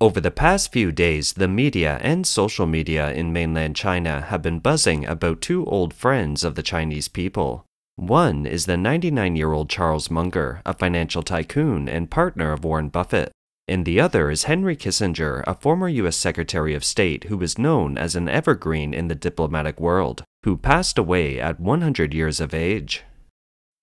Over the past few days, the media and social media in mainland China have been buzzing about two old friends of the Chinese people. One is the 99-year-old Charles Munger, a financial tycoon and partner of Warren Buffett, and the other is Henry Kissinger, a former U.S. Secretary of State who is known as an evergreen in the diplomatic world, who passed away at 100 years of age.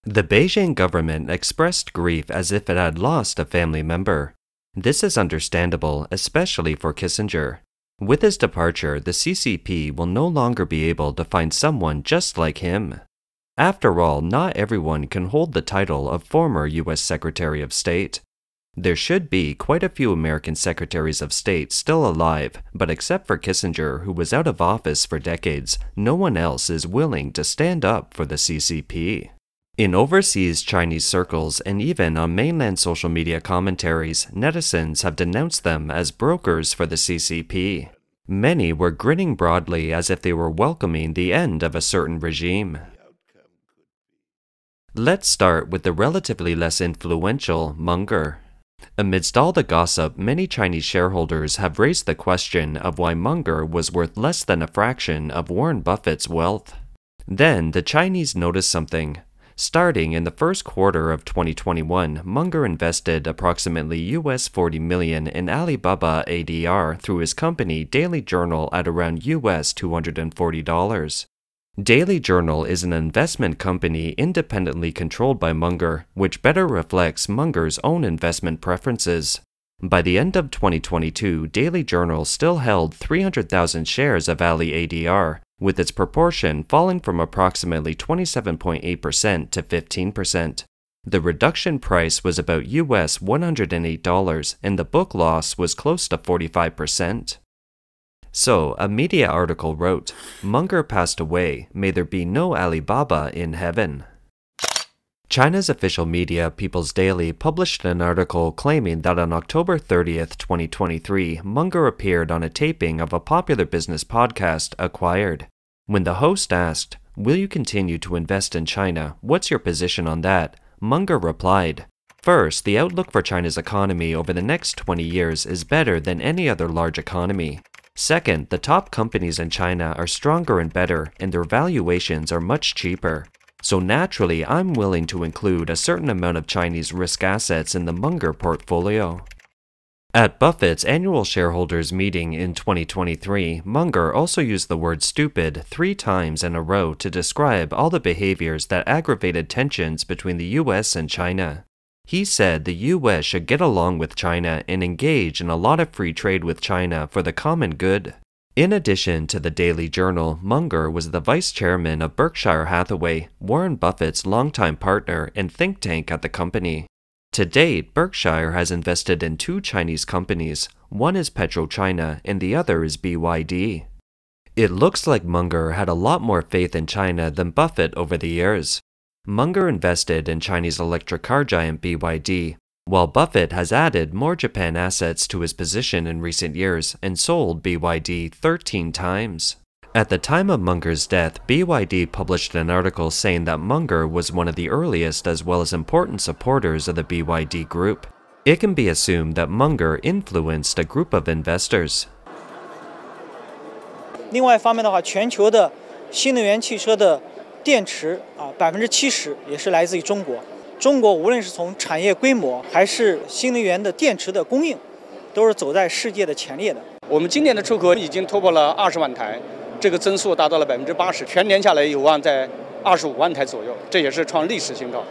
The Beijing government expressed grief as if it had lost a family member. This is understandable, especially for Kissinger. With his departure, the CCP will no longer be able to find someone just like him. After all, not everyone can hold the title of former U.S. Secretary of State. There should be quite a few American Secretaries of State still alive, but except for Kissinger, who was out of office for decades, no one else is willing to stand up for the CCP. In overseas Chinese circles and even on mainland social media commentaries, netizens have denounced them as brokers for the CCP. Many were grinning broadly as if they were welcoming the end of a certain regime. Let's start with the relatively less influential Munger. Amidst all the gossip, many Chinese shareholders have raised the question of why Munger was worth less than a fraction of Warren Buffett's wealth. Then the Chinese noticed something. Starting in the first quarter of 2021, Munger invested approximately US $40 million in Alibaba ADR through his company Daily Journal at around US $240. Daily Journal is an investment company independently controlled by Munger, which better reflects Munger's own investment preferences. By the end of 2022, Daily Journal still held 300,000 shares of Ali ADR, with its proportion falling from approximately 27.8% to 15%. The reduction price was about US $108, and the book loss was close to 45%. So, a media article wrote, "Munger passed away, may there be no Alibaba in heaven." China's official media, People's Daily, published an article claiming that on October 30th, 2023, Munger appeared on a taping of a popular business podcast, Acquired. When the host asked, "Will you continue to invest in China? What's your position on that?" Munger replied, "First, the outlook for China's economy over the next 20 years is better than any other large economy. Second, the top companies in China are stronger and better, and their valuations are much cheaper. So naturally, I'm willing to include a certain amount of Chinese risk assets in the Munger portfolio." At Buffett's annual shareholders meeting in 2023, Munger also used the word stupid 3 times in a row to describe all the behaviors that aggravated tensions between the US and China. He said the US should get along with China and engage in a lot of free trade with China for the common good. In addition to the Daily Journal, Munger was the vice chairman of Berkshire Hathaway, Warren Buffett's longtime partner and think tank at the company. To date, Berkshire has invested in 2 Chinese companies. One is PetroChina and the other is BYD. It looks like Munger had a lot more faith in China than Buffett over the years. Munger invested in Chinese electric car giant BYD, while Buffett has added more Japan assets to his position in recent years and sold BYD 13 times. At the time of Munger's death, BYD published an article saying that Munger was one of the earliest as well as important supporters of the BYD group. It can be assumed that Munger influenced a group of investors. 另外一方面的话，全球的新能源汽车的电池70%也是来自于中国。中国无论是从产业规模还是新能源的电池的供应，都是走在世界的前列的。我们今年的出口已经突破了20万台，这个增速达到了80%，全年下来有望在25万台左右，这也是创历史新高。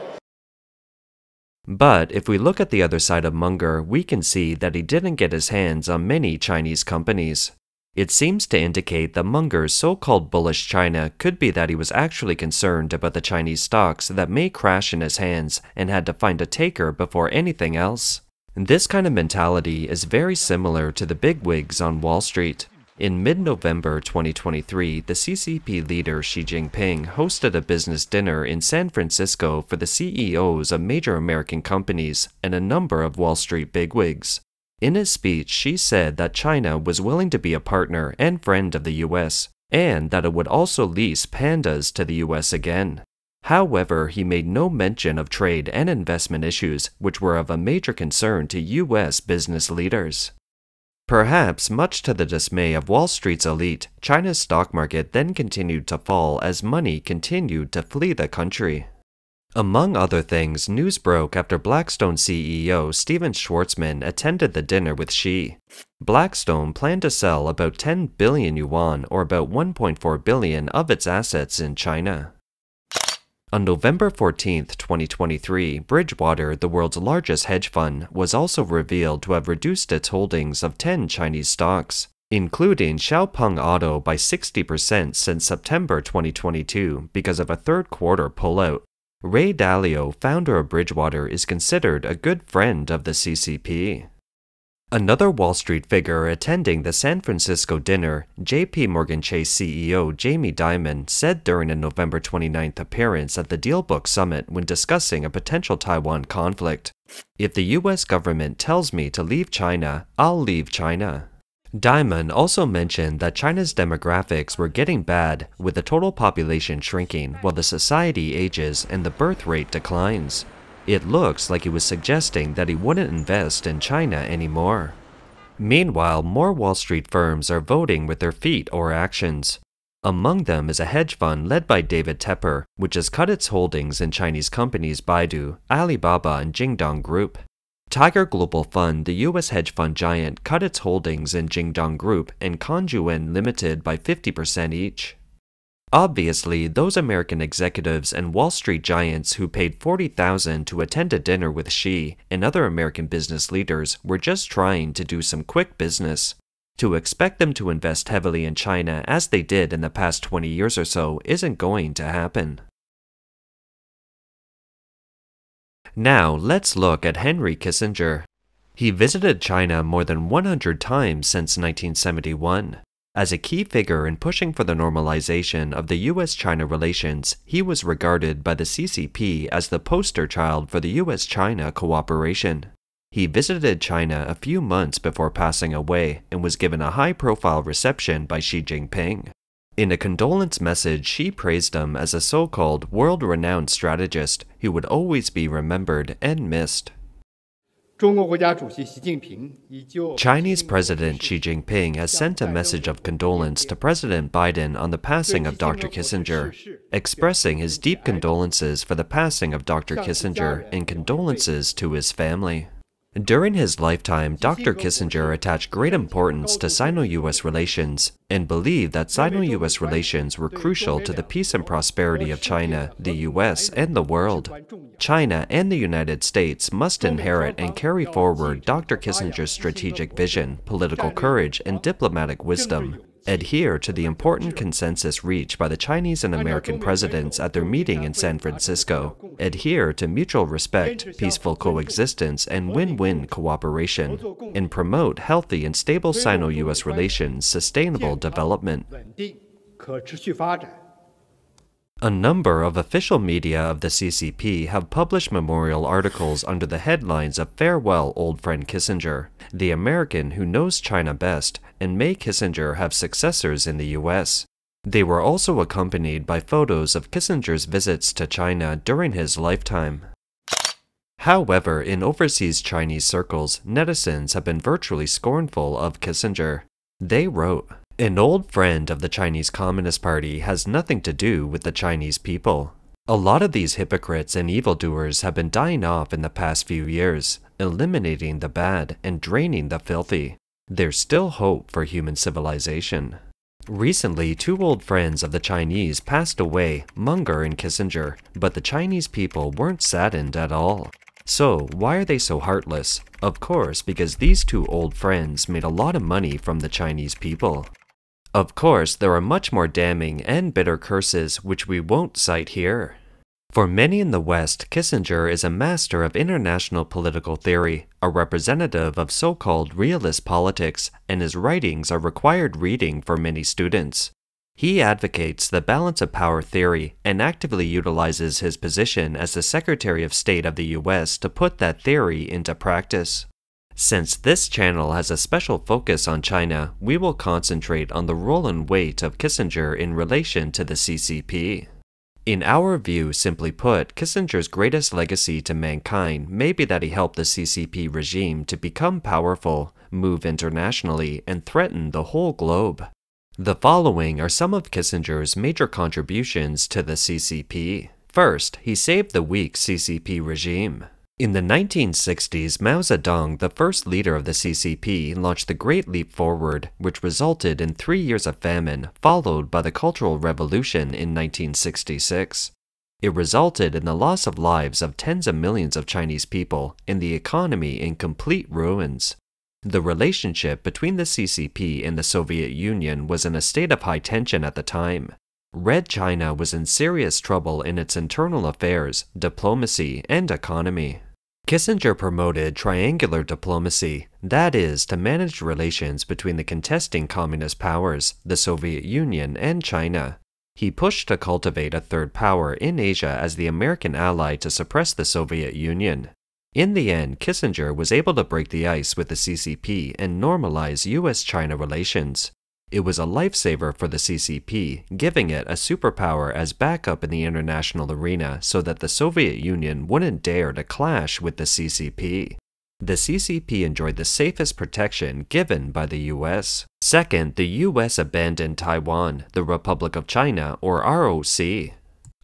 But if we look at the other side of Munger, we can see that he didn't get his hands on many Chinese companies. It seems to indicate that Munger's so-called bullish China could be that he was actually concerned about the Chinese stocks that may crash in his hands and had to find a taker before anything else. This kind of mentality is very similar to the bigwigs on Wall Street. In mid-November 2023, the CCP leader Xi Jinping hosted a business dinner in San Francisco for the CEOs of major American companies and a number of Wall Street bigwigs. In his speech, Xi said that China was willing to be a partner and friend of the US, and that it would also lease pandas to the US again. However, he made no mention of trade and investment issues, which were of a major concern to US business leaders. Perhaps much to the dismay of Wall Street's elite, China's stock market then continued to fall as money continued to flee the country. Among other things, news broke after Blackstone CEO Steven Schwarzman attended the dinner with Xi. Blackstone planned to sell about 10 billion yuan, or about 1.4 billion, of its assets in China. On November 14, 2023, Bridgewater, the world's largest hedge fund, was also revealed to have reduced its holdings of 10 Chinese stocks, including Xiaopeng Auto by 60% since September 2022 because of a third-quarter pullout. Ray Dalio, founder of Bridgewater, is considered a good friend of the CCP. Another Wall Street figure attending the San Francisco dinner, JP Morgan Chase CEO Jamie Dimon, said during a November 29th appearance at the DealBook Summit when discussing a potential Taiwan conflict, "If the US government tells me to leave China, I'll leave China." Dimon also mentioned that China's demographics were getting bad, with the total population shrinking while the society ages and the birth rate declines. It looks like he was suggesting that he wouldn't invest in China anymore. Meanwhile, more Wall Street firms are voting with their feet or actions. Among them is a hedge fund led by David Tepper, which has cut its holdings in Chinese companies Baidu, Alibaba, and Jingdong Group. Tiger Global Fund, the U.S. hedge fund giant, cut its holdings in Jingdong Group and Conjuan Limited by 50% each. Obviously, those American executives and Wall Street giants who paid $40,000 to attend a dinner with Xi and other American business leaders were just trying to do some quick business. To expect them to invest heavily in China as they did in the past 20 years or so isn't going to happen. Now, let's look at Henry Kissinger. He visited China more than 100 times since 1971. As a key figure in pushing for the normalization of the US-China relations, he was regarded by the CCP as the poster child for the US-China cooperation. He visited China a few months before passing away and was given a high-profile reception by Xi Jinping. In a condolence message, Xi praised him as a so-called world-renowned strategist who would always be remembered and missed. Chinese President Xi Jinping has sent a message of condolence to President Biden on the passing of Dr. Kissinger, expressing his deep condolences for the passing of Dr. Kissinger and condolences to his family. During his lifetime, Dr. Kissinger attached great importance to Sino-US relations and believed that Sino-US relations were crucial to the peace and prosperity of China, the US, and the world. China and the United States must inherit and carry forward Dr. Kissinger's strategic vision, political courage, and diplomatic wisdom. Adhere to the important consensus reached by the Chinese and American presidents at their meeting in San Francisco. Adhere to mutual respect, peaceful coexistence, and win-win cooperation. And promote healthy and stable Sino-US relations, sustainable development. A number of official media of the CCP have published memorial articles under the headlines of "Farewell, Old Friend Kissinger," "The American Who Knows China Best," and "May Kissinger Have Successors in the US." They were also accompanied by photos of Kissinger's visits to China during his lifetime. However, in overseas Chinese circles, netizens have been virtually scornful of Kissinger. They wrote, "An old friend of the Chinese Communist Party has nothing to do with the Chinese people. A lot of these hypocrites and evildoers have been dying off in the past few years, eliminating the bad and draining the filthy. There's still hope for human civilization." Recently, two old friends of the Chinese passed away, Munger and Kissinger, but the Chinese people weren't saddened at all. So, why are they so heartless? Of course, because these two old friends made a lot of money from the Chinese people. Of course, there are much more damning and bitter curses which we won't cite here. For many in the West, Kissinger is a master of international political theory, a representative of so-called realist politics, and his writings are required reading for many students. He advocates the balance of power theory and actively utilizes his position as the Secretary of State of the US to put that theory into practice. Since this channel has a special focus on China, we will concentrate on the role and weight of Kissinger in relation to the CCP. In our view, simply put, Kissinger's greatest legacy to mankind may be that he helped the CCP regime to become powerful, move internationally, and threaten the whole globe. The following are some of Kissinger's major contributions to the CCP. First, he saved the weak CCP regime. In the 1960s, Mao Zedong, the first leader of the CCP, launched the Great Leap Forward, which resulted in 3 years of famine, followed by the Cultural Revolution in 1966. It resulted in the loss of lives of tens of millions of Chinese people and the economy in complete ruins. The relationship between the CCP and the Soviet Union was in a state of high tension at the time. Red China was in serious trouble in its internal affairs, diplomacy, and economy. Kissinger promoted triangular diplomacy, that is, to manage relations between the contesting communist powers, the Soviet Union and China. He pushed to cultivate a third power in Asia as the American ally to suppress the Soviet Union. In the end, Kissinger was able to break the ice with the CCP and normalize US-China relations. It was a lifesaver for the CCP, giving it a superpower as backup in the international arena so that the Soviet Union wouldn't dare to clash with the CCP. The CCP enjoyed the safest protection given by the US. Second, the US abandoned Taiwan, the Republic of China, or ROC,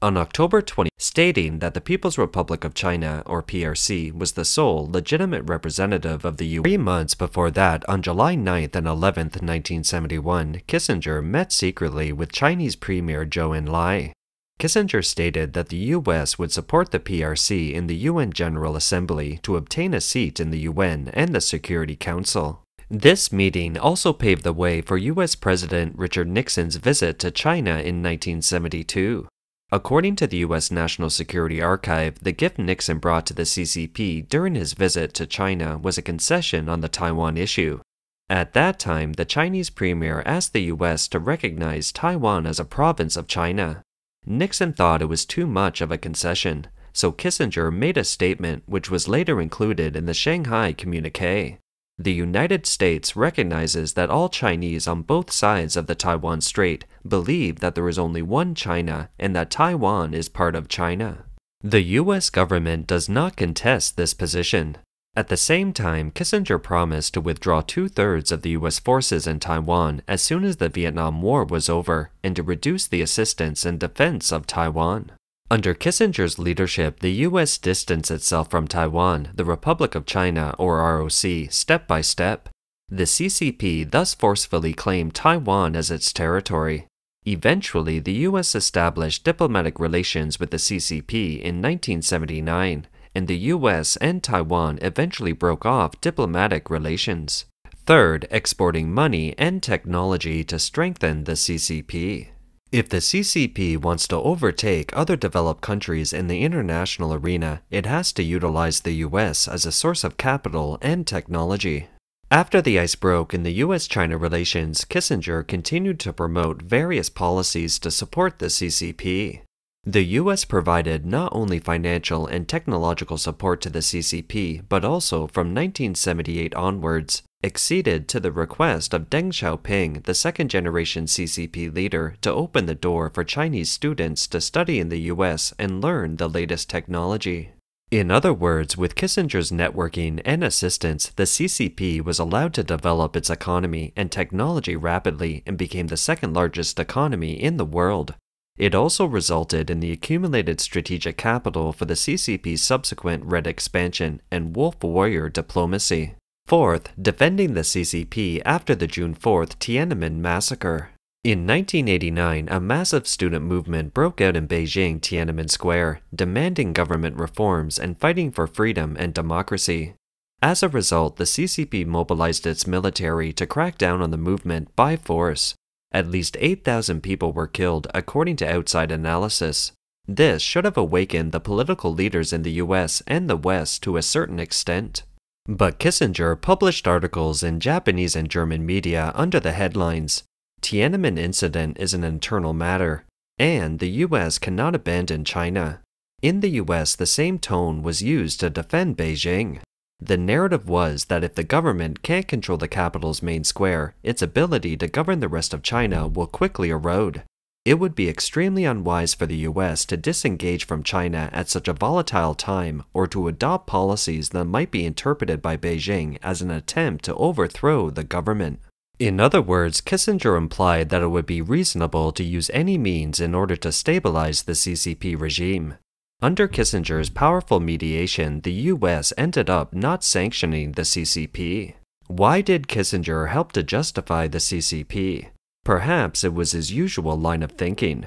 on October 20, stating that the People's Republic of China, or PRC, was the sole legitimate representative of the U.S. 3 months before that, on July 9th and 11th, 1971, Kissinger met secretly with Chinese Premier Zhou Enlai. Kissinger stated that the U.S. would support the PRC in the UN General Assembly to obtain a seat in the UN and the Security Council. This meeting also paved the way for U.S. President Richard Nixon's visit to China in 1972. According to the U.S. National Security Archive, the gift Nixon brought to the CCP during his visit to China was a concession on the Taiwan issue. At that time, the Chinese premier asked the U.S. to recognize Taiwan as a province of China. Nixon thought it was too much of a concession, so Kissinger made a statement which was later included in the Shanghai Communique. The United States recognizes that all Chinese on both sides of the Taiwan Strait believe that there is only one China and that Taiwan is part of China. The U.S. government does not contest this position. At the same time, Kissinger promised to withdraw 2/3 of the U.S. forces in Taiwan as soon as the Vietnam War was over and to reduce the assistance and defense of Taiwan. Under Kissinger's leadership, the U.S. distanced itself from Taiwan, the Republic of China, or ROC, step by step. The CCP thus forcefully claimed Taiwan as its territory. Eventually, the U.S. established diplomatic relations with the CCP in 1979, and the U.S. and Taiwan eventually broke off diplomatic relations. Third, exporting money and technology to strengthen the CCP. If the CCP wants to overtake other developed countries in the international arena, it has to utilize the US as a source of capital and technology. After the ice broke in the US-China relations, Kissinger continued to promote various policies to support the CCP. The US provided not only financial and technological support to the CCP, but also from 1978 onwards, acceded to the request of Deng Xiaoping, the second-generation CCP leader, to open the door for Chinese students to study in the US and learn the latest technology. In other words, with Kissinger's networking and assistance, the CCP was allowed to develop its economy and technology rapidly and became the second-largest economy in the world. It also resulted in the accumulated strategic capital for the CCP's subsequent Red expansion and Wolf Warrior diplomacy. Fourth, defending the CCP after the June 4th Tiananmen massacre. In 1989, a massive student movement broke out in Beijing Tiananmen Square, demanding government reforms and fighting for freedom and democracy. As a result, the CCP mobilized its military to crack down on the movement by force. At least 8,000 people were killed, according to outside analysis. This should have awakened the political leaders in the US and the West to a certain extent. But Kissinger published articles in Japanese and German media under the headlines, "Tiananmen Incident is an internal matter," and "The US cannot abandon China." In the US, the same tone was used to defend Beijing. The narrative was that if the government can't control the capital's main square, its ability to govern the rest of China will quickly erode. It would be extremely unwise for the US to disengage from China at such a volatile time or to adopt policies that might be interpreted by Beijing as an attempt to overthrow the government. In other words, Kissinger implied that it would be reasonable to use any means in order to stabilize the CCP regime. Under Kissinger's powerful mediation, the US ended up not sanctioning the CCP. Why did Kissinger help to justify the CCP? Perhaps it was his usual line of thinking.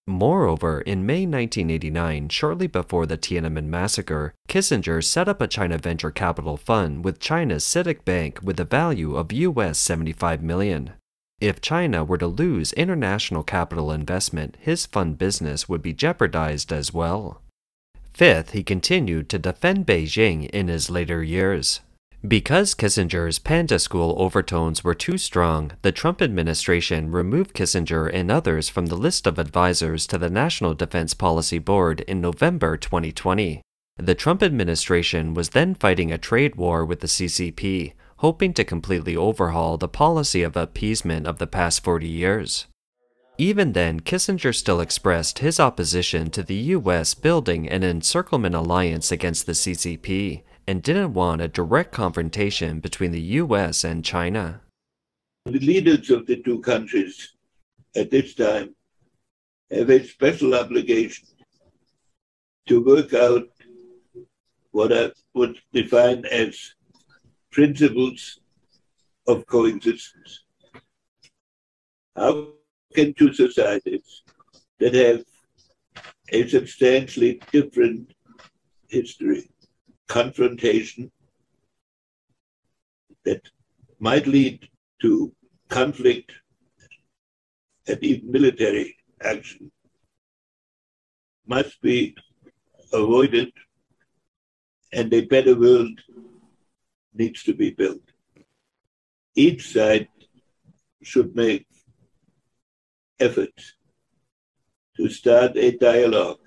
Moreover, in May 1989, shortly before the Tiananmen massacre, Kissinger set up a China venture capital fund with China's CITIC Bank with a value of US $75 million. If China were to lose international capital investment, his fund business would be jeopardized as well. Fifth, he continued to defend Beijing in his later years. Because Kissinger's Panda School overtones were too strong, the Trump administration removed Kissinger and others from the list of advisors to the National Defense Policy Board in November 2020. The Trump administration was then fighting a trade war with the CCP, hoping to completely overhaul the policy of appeasement of the past 40 years. Even then, Kissinger still expressed his opposition to the US building an encirclement alliance against the CCP, and didn't want a direct confrontation between the US and China. The leaders of the two countries at this time have a special obligation to work out what I would define as principles of coexistence. How can two societies that have a substantially different history, confrontation that might lead to conflict and even military action must be avoided, and a better world needs to be built. Each side should make efforts to start a dialogue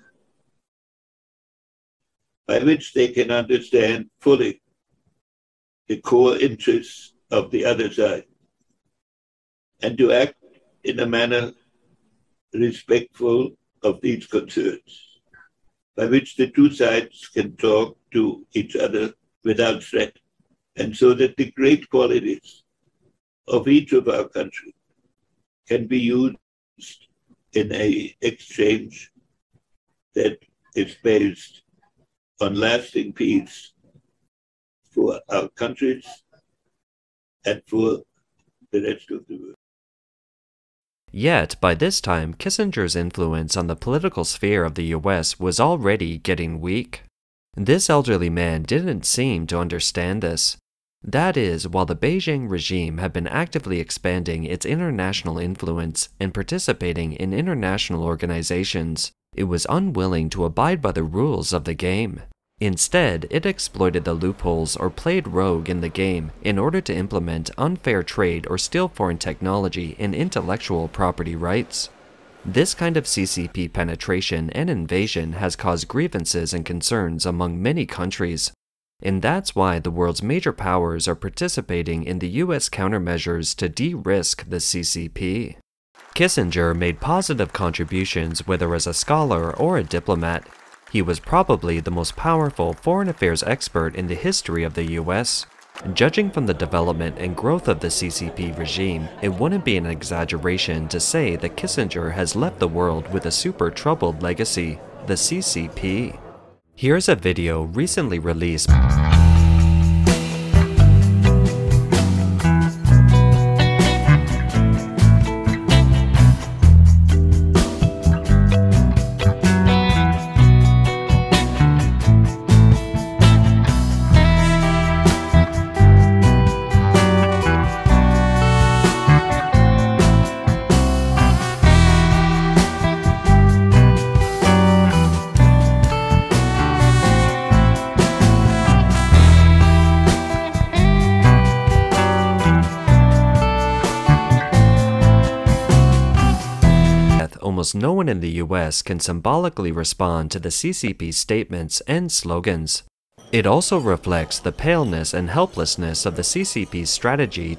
by which they can understand fully the core interests of the other side, and to act in a manner respectful of these concerns, by which the two sides can talk to each other without threat, and so that the great qualities of each of our countries can be used in an exchange that is based on lasting peace for our countries and for the rest of the world. Yet, by this time, Kissinger's influence on the political sphere of the US was already getting weak. This elderly man didn't seem to understand this. That is, while the Beijing regime had been actively expanding its international influence and participating in international organizations, it was unwilling to abide by the rules of the game. Instead, it exploited the loopholes or played rogue in the game in order to implement unfair trade or steal foreign technology and intellectual property rights. This kind of CCP penetration and invasion has caused grievances and concerns among many countries. And that's why the world's major powers are participating in the US countermeasures to de-risk the CCP. Kissinger made positive contributions whether as a scholar or a diplomat. He was probably the most powerful foreign affairs expert in the history of the US. Judging from the development and growth of the CCP regime, it wouldn't be an exaggeration to say that Kissinger has left the world with a super troubled legacy, the CCP. Here's a video recently released almost no one in the US can symbolically respond to the CCP's statements and slogans. It also reflects the paleness and helplessness of the CCP's strategy